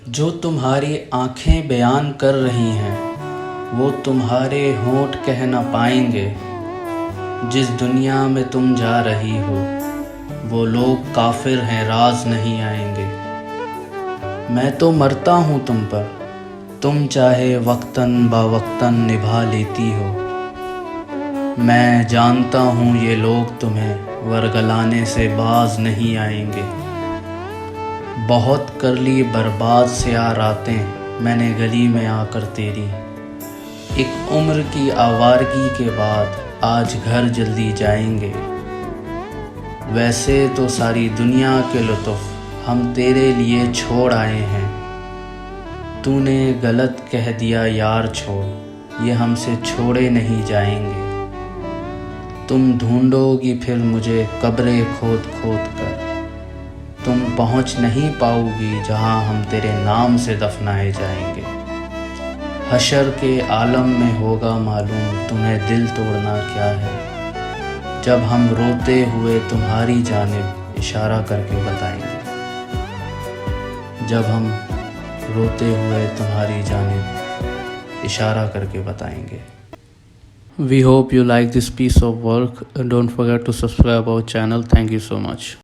جو تمہاری آنکھیں بیان کر رہی ہیں وہ تمہارے ہونٹ کہہ نہ پائیں گے۔ جس دنیا میں تم جا رہی ہو وہ لوگ کافر ہیں، راز نہیں آئیں گے۔ میں تو مرتا ہوں تم پر، تم چاہے وقتاً با وقتاً نبھا لیتی ہو۔ میں جانتا ہوں یہ لوگ تمہیں ورگلانے سے باز نہیں آئیں گے۔ بہت کر لی برباد سیاہ راتیں میں نے گلی میں آ کر تیری، ایک عمر کی آوارگی کے بعد آج گھر جلدی جائیں گے۔ ویسے تو ساری دنیا کے لطف ہم تیرے لیے چھوڑ آئے ہیں، تو نے غلط کہہ دیا یار چھوڑ، یہ ہم سے چھوڑے نہیں جائیں گے۔ تم ڈھونڈو گی پھر مجھے قبریں کھود کھود کر، تم پہنچ نہیں پاؤ گی جہاں ہم تیرے نام سے دفنائے جائیں گے۔ حشر کے عالم میں ہوگا معلوم تمہیں دل توڑنا کیا ہے، جب ہم روتے ہوئے تمہاری جانب اشارہ کر کے بتائیں گے۔ جب ہم روتے ہوئے تمہاری جانب اشارہ کر کے بتائیں گے۔ We hope you like this piece of work. Don't forget to subscribe our channel. Thank you so much.